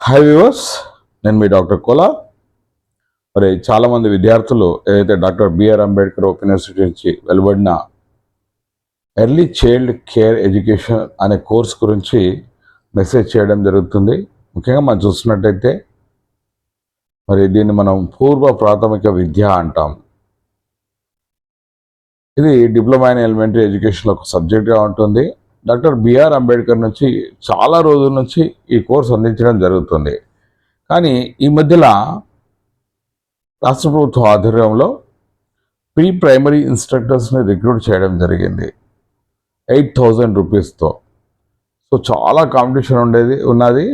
High viewers, నేను మీ doctor Kola. మరి చాలామంది విద్యార్థులు ఏదైతే doctor BR Ambedkar open university నుంచి వెలువడిన ఎర్లీ చైల్డ్ కేర్ ఎడ్యుకేషన్ అనే కోర్స్ గురించి మెసేజ్ చేయడం జరుగుతుంది. ముఖ్యంగా మనం చూస్తున్నట్టయితే మరి దీన్ని మనం పూర్వ ప్రాథమిక విద్య అంటాం. ఇది డిప్లొమా ఇన్ ఎలిమెంటరీ ఎడ్యుకేషన్లో ఒక సబ్జెక్ట్గా ఉంటుంది. డాక్టర్ బిఆర్ అంబేద్కర్ నుంచి చాలా రోజుల నుంచి ఈ కోర్స్ అందించడం జరుగుతుంది. కానీ ఈ మధ్యలో రాష్ట్ర ప్రభుత్వ ఆధ్వర్యంలో ప్రీ ప్రైమరీ ఇన్స్ట్రక్టర్స్ని రిక్రూట్ చేయడం జరిగింది 8,000 రూపీస్తో. సో చాలా కాంపిటీషన్ ఉన్నది.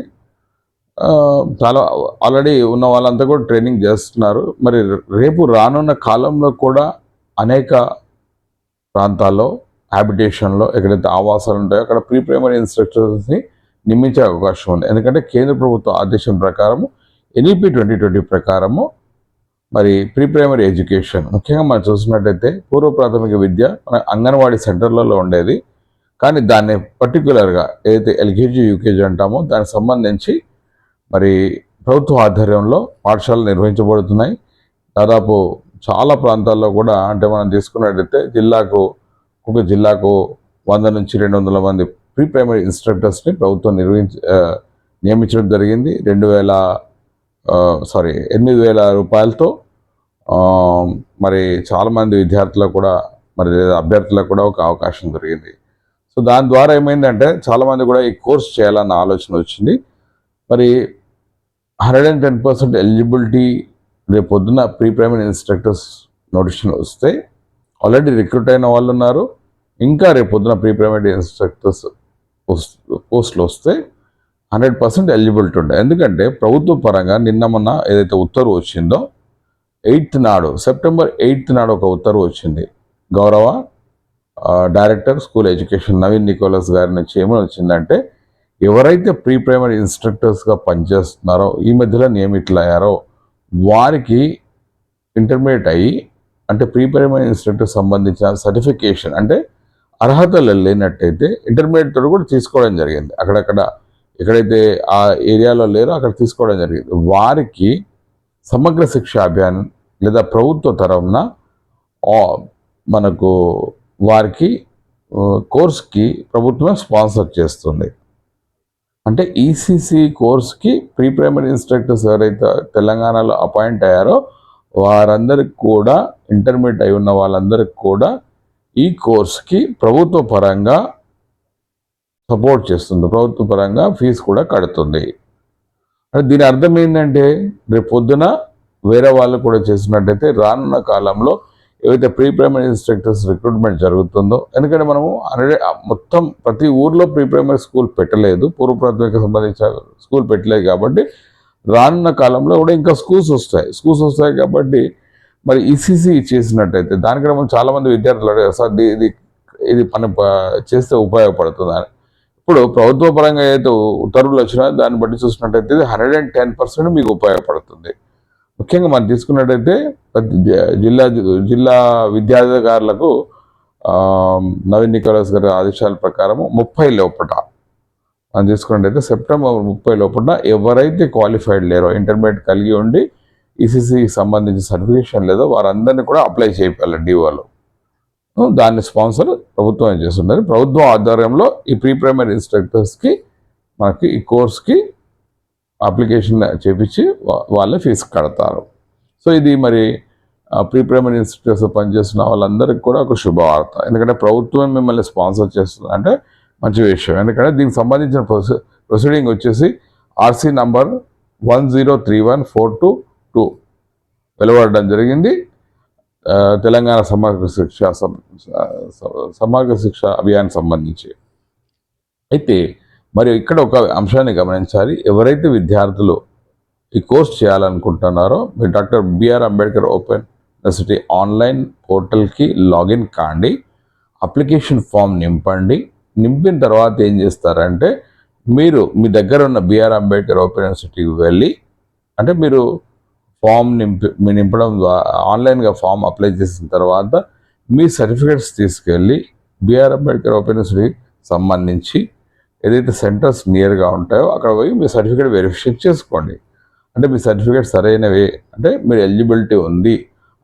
చాలా ఆల్రెడీ ఉన్న వాళ్ళంతా కూడా ట్రైనింగ్ చేస్తున్నారు. మరి రేపు రానున్న కాలంలో కూడా అనేక ప్రాంతాల్లో హ్యాబిటేషన్లో ఎక్కడైతే ఆవాసాలు ఉంటాయో అక్కడ ప్రీ ప్రైమరీ ఇన్స్ట్రక్టర్స్ని నియమించే అవకాశం ఉంది. ఎందుకంటే కేంద్ర ప్రభుత్వ ఆదేశం ప్రకారము ఎన్ఈపి 2020 ప్రకారము మరి ప్రీ ప్రైమరీ ఎడ్యుకేషన్ ముఖ్యంగా మనం చూసినట్టయితే పూర్వ ప్రాథమిక విద్య మన అంగన్వాడీ సెంటర్లలో ఉండేది. కానీ దాన్ని పర్టికులర్గా ఏదైతే ఎల్కేజీ యూకేజీ అంటామో దానికి సంబంధించి మరి ప్రభుత్వ ఆధ్వర్యంలో పాఠశాలలు నిర్వహించబడుతున్నాయి. దాదాపు చాలా ప్రాంతాల్లో కూడా అంటే మనం తీసుకున్నట్టయితే ఒక జిల్లాకు 100 నుంచి 200 మంది ప్రీ ప్రైమరీ ఇన్స్ట్రక్టర్స్ని ప్రభుత్వం నియమించడం జరిగింది. 8,000 రూపాయలతో. మరి చాలామంది విద్యార్థులకు కూడా మరి అభ్యర్థులకు కూడా ఒక అవకాశం జరిగింది. సో దాని ద్వారా ఏమైందంటే చాలామంది కూడా ఈ కోర్స్ చేయాలన్న ఆలోచన వచ్చింది. మరి 110% ఎలిజిబిలిటీ రేపు పొద్దున ప్రీ ప్రైమరీ ఇన్స్ట్రక్టర్స్ నోటిఫికేషన్ వస్తే ఆల్రెడీ రిక్రూట్ అయిన వాళ్ళు ఉన్నారు. ఇంకా రేపు పొద్దున ప్రీ ప్రైమరీ ఇన్స్ట్రక్టర్స్ పోస్టులు వస్తే 100% ఎలిజిబిలిటీ ఉంటాయి. ఎందుకంటే ప్రభుత్వ పరంగా మొన్న ఏదైతే ఉత్తర్వు వచ్చిందో సెప్టెంబర్ 8th నాడు ఒక ఉత్తర్వు వచ్చింది. గౌరవ director school education Naveen Nicholas గారి నుంచి ఏమని వచ్చిందంటే ఎవరైతే ప్రీ ప్రైమరీ ఇన్స్ట్రక్టర్స్గా పనిచేస్తున్నారో ఈ మధ్యలో నియమితులయ్యారో వారికి ఇంటర్మీడియట్ అయ్యి అంటే ప్రీ ప్రైమరీ ఇన్స్ట్రక్టర్ సంబంధించిన సర్టిఫికేషన్ అంటే అర్హతలు లేనట్టయితే ఇంటర్మీడియట్ తోటి కూడా తీసుకోవడం జరిగింది. ఎక్కడైతే ఆ ఏరియాలో లేరో అక్కడ తీసుకోవడం జరిగింది. వారికి సమగ్ర శిక్ష అభియాన్ లేదా ప్రభుత్వ తరఫున మనకు వారికి కోర్స్కి ప్రభుత్వమే స్పాన్సర్ చేస్తుంది. అంటే ఈసీసీ కోర్స్కి ప్రీ ప్రైమరీ ఇన్స్ట్రక్టర్స్ ఎవరైతే తెలంగాణలో అపాయింట్ అయ్యారో వారందరికి కూడా ఇంటర్మీడియట్ అయి ఉన్న వాళ్ళందరికీ కూడా ఈ కోర్స్కి ప్రభుత్వ పరంగా సపోర్ట్ చేస్తుంది. ప్రభుత్వ పరంగా ఫీజు కూడా కడుతుంది. అంటే దీని అర్థం ఏంటంటే రేపు పొద్దున వేరే వాళ్ళు కూడా చేసినట్టయితే రానున్న కాలంలో ఏవైతే ప్రీ ప్రైమరీ ఇన్స్ట్రక్టర్స్ రిక్రూట్మెంట్ జరుగుతుందో, ఎందుకంటే మనము మొత్తం ప్రతి ఊర్లో ప్రీ ప్రైమరీ స్కూల్ పెట్టలేదు, పూర్వ ప్రాథమిక సంబంధించిన స్కూల్ పెట్టలేదు. కాబట్టి రానున్న కాలంలో కూడా ఇంకా స్కూల్స్ వస్తాయి కాబట్టి మరి ఈసీసీ చేసినట్టయితే దానికంటే మనం చాలామంది విద్యార్థులు అడిగారు, సార్ ఇది మనం చేస్తే ఉపయోగపడుతుందని. ఇప్పుడు ప్రభుత్వ పరంగా ఏదైతే ఉత్తర్వులు వచ్చినా దాన్ని బట్టి చూసినట్టయితే 110% మీకు ఉపయోగపడుతుంది. ముఖ్యంగా మనం తీసుకున్నట్టయితే జిల్లా విద్యాధికారులకు నవీన్ నికోలస్ గారి ఆదేశాల ప్రకారము 30 లోపల మనం తీసుకున్నట్టయితే సెప్టెంబర్ 30 లోపల ఎవరైతే క్వాలిఫైడ్ లేరో ఇంటర్మీడియట్ కలిగి ఉండి ఈసీసీకి సంబంధించిన సర్టిఫికేషన్ లేదో వారందరినీ కూడా అప్లై చేయాలి డిఓలో. దాన్ని స్పాన్సర్ ప్రభుత్వం చేస్తున్నది. ప్రభుత్వం ఆధ్వర్యంలో ఈ ప్రీ ప్రైమరీ ఇన్స్ట్రక్టర్స్కి మనకి ఈ కోర్స్కి అప్లికేషన్ చేపించి వాళ్ళే ఫీజు కడతారు. సో ఇది మరి ప్రీ ప్రైమరీ ఇన్స్ట్రక్టర్స్ పనిచేస్తున్న వాళ్ళందరికీ కూడా ఒక శుభవార్త. ఎందుకంటే ప్రభుత్వం మిమ్మల్ని స్పాన్సర్ చేస్తుంది అంటే మంచి విషయం. ఎందుకంటే దీనికి సంబంధించిన ప్రొసీడింగ్ వచ్చేసి ఆర్సీ నంబర్ 1031422 వెలువడడం జరిగింది. తెలంగాణ సమగ్ర శిక్ష అభియాన్ సంబంధించి. అయితే మరి ఇక్కడ ఒక అంశాన్ని గమనించాలి. ఎవరైతే విద్యార్థులు ఈ కోర్స్ చేయాలనుకుంటున్నారో మీరు doctor BR Ambedkar open university online పోర్టల్కి లాగిన్ కాండి, అప్లికేషన్ ఫామ్ నింపండి. నింపిన తర్వాత ఏం చేస్తారంటే మీరు మీ దగ్గర ఉన్న బిఆర్ అంబేద్కర్ ఓపెన్ యూనివర్సిటీకి వెళ్ళి అంటే మీరు ఫామ్ నింపడం ద్వారా ఆన్లైన్గా ఫామ్ అప్లై చేసిన తర్వాత మీ సర్టిఫికేట్స్ తీసుకెళ్ళి బిఆర్ అంబేద్కర్ ఓపెన్ యూనివర్సిటీకి సంబంధించి ఏదైతే సెంటర్స్ నియర్గా ఉంటాయో అక్కడ పోయి మీ సర్టిఫికేట్ వెరిఫికేషన్ చేసుకోండి. అంటే మీ సర్టిఫికేట్ సరైనవే అంటే మీరు ఎలిజిబిలిటీ ఉంది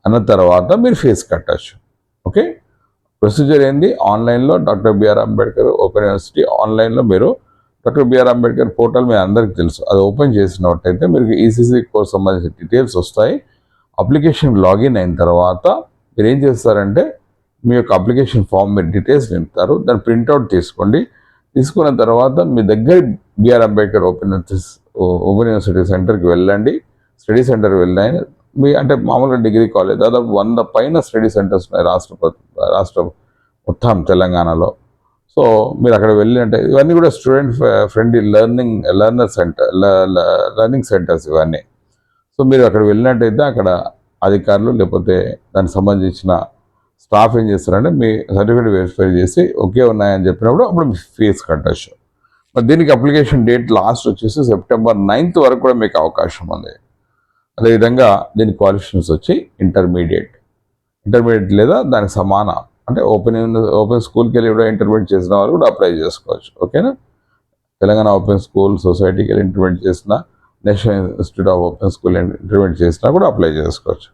అన్న తర్వాత మీరు ఫీజు కట్టచ్చు. ఓకే, ప్రొసీజర్ ఏంది? ఆన్లైన్లో doctor BR Ambedkar open university ఆన్లైన్లో మీరు డాక్టర్ బిఆర్ అంబేద్కర్ పోర్టల్ మీ అందరికీ తెలుసు. అది ఓపెన్ చేసినట్టయితే మీకు ఈసీసీ కోర్స్ సంబంధించిన డీటెయిల్స్ వస్తాయి. అప్లికేషన్ లాగిన్ అయిన తర్వాత మీరు ఏం చేస్తారంటే మీ యొక్క అప్లికేషన్ ఫామ్ మీరు డీటెయిల్స్ నింపుతారు. దాన్ని ప్రింట్అవుట్ తీసుకోండి. తీసుకున్న తర్వాత మీ దగ్గర బిఆర్ అంబేద్కర్ ఓపెన్ యూనివర్సిటీ సెంటర్కి వెళ్ళండి. స్టడీ సెంటర్కి వెళ్ళండి. మీ అంటే మామూలుగా డిగ్రీ కాలేజ్ దాదాపు 100 పైన స్టడీ సెంటర్స్ ఉన్నాయి రాష్ట్ర మొత్తం తెలంగాణలో. సో మీరు అక్కడ వెళ్ళినట్టే ఇవన్నీ కూడా స్టూడెంట్ ఫ్రెండ్లీ లెర్నింగ్ సెంటర్స్ ఇవన్నీ. సో మీరు అక్కడ వెళ్ళినట్టయితే అక్కడ అధికారులు లేకపోతే దానికి సంబంధించిన స్టాఫ్ ఏం చేస్తారంటే మీ సర్టిఫికేట్ వెరిఫై చేసి ఓకే ఉన్నాయని చెప్పినప్పుడు అప్పుడు మీ ఫీజు కట్టచ్చు. మరి దీనికి అప్లికేషన్ డేట్ లాస్ట్ వచ్చేసి September 9th వరకు కూడా మీకు అవకాశం ఉంది. అదేవిధంగా దీని క్వాలిఫికేషన్స్ వచ్చి ఇంటర్మీడియట్ లేదా దానికి సమాన అంటే ఓపెన్ స్కూల్కి వెళ్ళి కూడా ఇంటర్మీడియట్ చేసిన వాళ్ళు కూడా అప్లై చేసుకోవచ్చు. ఓకేనా, తెలంగాణ ఓపెన్ స్కూల్ సొసైటీకి వెళ్ళి ఇంటర్మీడియట్ చేసిన, national institute of open school intermediate చేసినా కూడా అప్లై చేసుకోవచ్చు.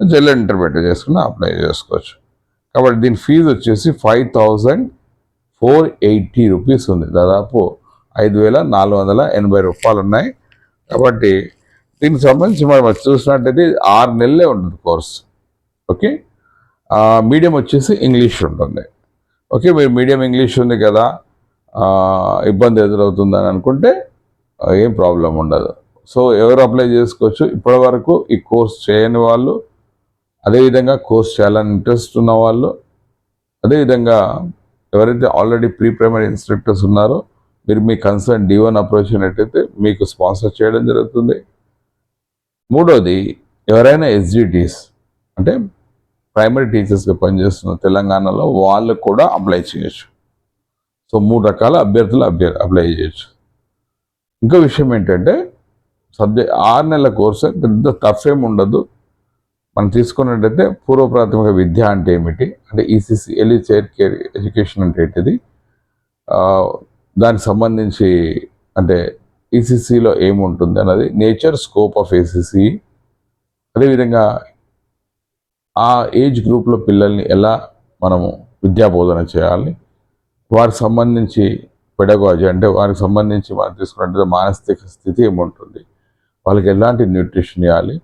జనరల్ ఇంటర్మీడియట్ చేసుకున్నా అప్లై చేసుకోవచ్చు. కాబట్టి దీని ఫీజు వచ్చేసి 5,480 రూపీస్ ఉంది. దాదాపు 5,480 రూపాయలు ఉన్నాయి. కాబట్టి దీనికి సంబంధించి మనం చూసినట్టయితే 6 నెలలే ఉంటుంది కోర్స్. ఓకే, మీడియం వచ్చేసి ఇంగ్లీష్ ఉంటుంది. ఓకే, మీరు మీడియం ఇంగ్లీష్ ఉంది కదా ఇబ్బంది ఎదురవుతుందని అనుకుంటే ఏం ప్రాబ్లం ఉండదు. సో ఎవరు అప్లై చేసుకోవచ్చు? ఇప్పటి వరకు ఈ కోర్స్ చేయని వాళ్ళు, అదేవిధంగా కోర్స్ చేయాలని ఇంట్రెస్ట్ ఉన్న వాళ్ళు, అదేవిధంగా ఎవరైతే ఆల్రెడీ ప్రీ ప్రైమరీ ఇన్స్ట్రక్టర్స్ ఉన్నారో మీరు మీ కన్సర్న్ D1 అప్రోచ్ అయినట్టయితే మీకు స్పాన్సర్ చేయడం జరుగుతుంది. మూడోది, ఎవరైనా ఎస్జిటిస్ అంటే ప్రైమరీ టీచర్స్గా పనిచేస్తున్న తెలంగాణలో వాళ్ళు కూడా అప్లై చేయొచ్చు. సో 3 రకాల అభ్యర్థులు అప్లై చేయొచ్చు. ఇంకో విషయం ఏంటంటే 6 నెలల కోర్సు పెద్ద టఫ్ ఏమి ఉండదు. మనం తీసుకున్నట్టయితే పూర్వ ప్రాథమిక విద్య అంటే ఏమిటి, అంటే ECC early child care education అంటే ఏంటిది, దానికి సంబంధించి అంటే ఈసీసీలో ఏముంటుంది అన్నది, నేచర్ స్కోప్ ఆఫ్ ఏసీసీ, అదేవిధంగా ఆ ఏజ్ గ్రూప్లో పిల్లల్ని ఎలా మనము విద్యాబోధన చేయాలి, వారికి సంబంధించి పెడగాజీ అంటే వారికి సంబంధించి మనం తీసుకున్నట్టు మానసిక స్థితి ఏముంటుంది, వాళ్ళకి ఎలాంటి న్యూట్రిషన్ ఇవ్వాలి,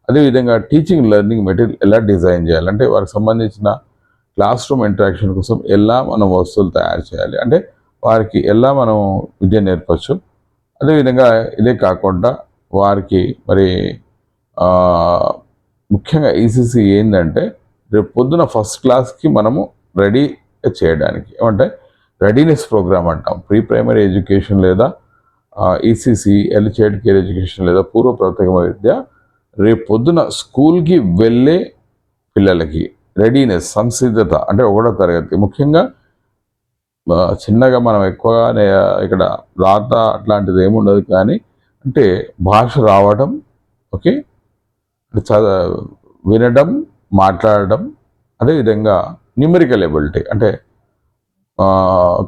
అదేవిధంగా టీచింగ్ లెర్నింగ్ మెటీరియల్ ఎలా డిజైన్ చేయాలి, అంటే వారికి సంబంధించిన క్లాస్ రూమ్ ఇంటరాక్షన్ కోసం ఎలా మనం వస్తువులు తయారు చేయాలి, అంటే వారికి ఎలా మనం విద్య నేర్పచ్చు. అదేవిధంగా ఇదే కాకుండా వారికి మరి ముఖ్యంగా ఈసీసీ ఏంటంటే రేపు పొద్దున ఫస్ట్ క్లాస్కి మనము రెడీ చేయడానికి ఏమంటే రెడీనెస్ ప్రోగ్రామ్ అంటాం. ప్రీ ప్రైమరీ ఎడ్యుకేషన్ లేదా ECC early child care education లేదా పూర్వ ప్రాథమిక విద్య రేపు పొద్దున స్కూల్కి వెళ్ళే పిల్లలకి రెడీనెస్ సంసిద్ధత అంటే 1వ తరగతి ముఖ్యంగా చిన్నగా మనం ఎక్కువగా ఇక్కడ రాత అట్లాంటిది ఏముండదు, కానీ అంటే భాష రావడం, ఓకే, వినడం, మాట్లాడడం, అదేవిధంగా న్యూమరికల్ ఎబిలిటీ అంటే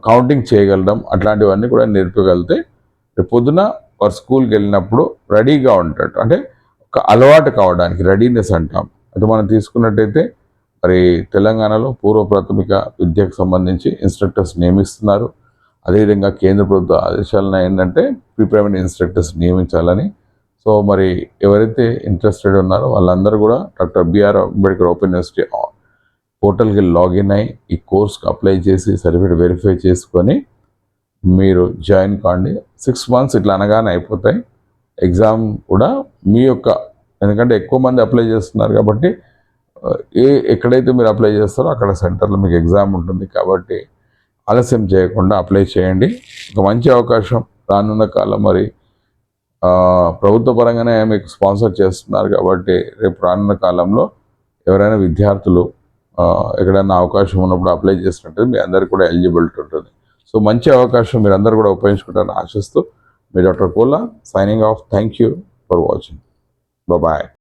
కౌంటింగ్ చేయగలడం, అట్లాంటివన్నీ కూడా నేర్పగలిగితే రేపు పొద్దున వారు స్కూల్కి వెళ్ళినప్పుడు రెడీగా ఉంటాడు. అంటే ఒక అలవాటు కావడానికి రెడీనెస్ అంటాం. అది మనం తీసుకున్నట్టయితే మరి తెలంగాణలో పూర్వ ప్రాథమిక విద్యకు సంబంధించి ఇన్స్ట్రక్టర్స్ నియమిస్తున్నారు. అదేవిధంగా కేంద్ర ప్రభుత్వ ఆదేశాలను ఏంటంటే ప్రీ ప్రైమరీ ఇన్స్ట్రక్టర్స్ నియమించాలని. సో మరి ఎవరైతే ఇంట్రెస్టెడ్ ఉన్నారో వాళ్ళందరూ కూడా doctor BR Ambedkar open university పోర్టల్కి లాగిన్ అయ్యి ఈ కోర్స్కి అప్లై చేసి సర్టిఫికేట్ వెరిఫై చేసుకొని మీరు జాయిన్ కాండి. 6 months ఇట్లా అనగానే అయిపోతాయి. ఎగ్జామ్ కూడా మీ యొక్క ఎందుకంటే ఎక్కువ మంది అప్లై చేస్తున్నారు కాబట్టి ఎక్కడైతే మీరు అప్లై చేస్తారో అక్కడ సెంటర్లో మీకు ఎగ్జామ్ ఉంటుంది. కాబట్టి ఆలస్యం చేయకుండా అప్లై చేయండి. ఒక మంచి అవకాశం రానున్న కాలం మరి ప్రభుత్వ పరంగానే మీకు స్పాన్సర్ చేస్తున్నారు కాబట్టి రేపు రానున్న కాలంలో ఎవరైనా విద్యార్థులు ఎక్కడైనా అవకాశం ఉన్నప్పుడు అప్లై చేసినట్టు మీ అందరికీ కూడా ఎలిజిబిలిటీ ఉంటుంది. సో మంచి అవకాశం మీరు అందరూ కూడా ఉపయోగించుకుంటారని ఆశిస్తూ మీ doctor Kola signing off. Thank you for watching. Bye.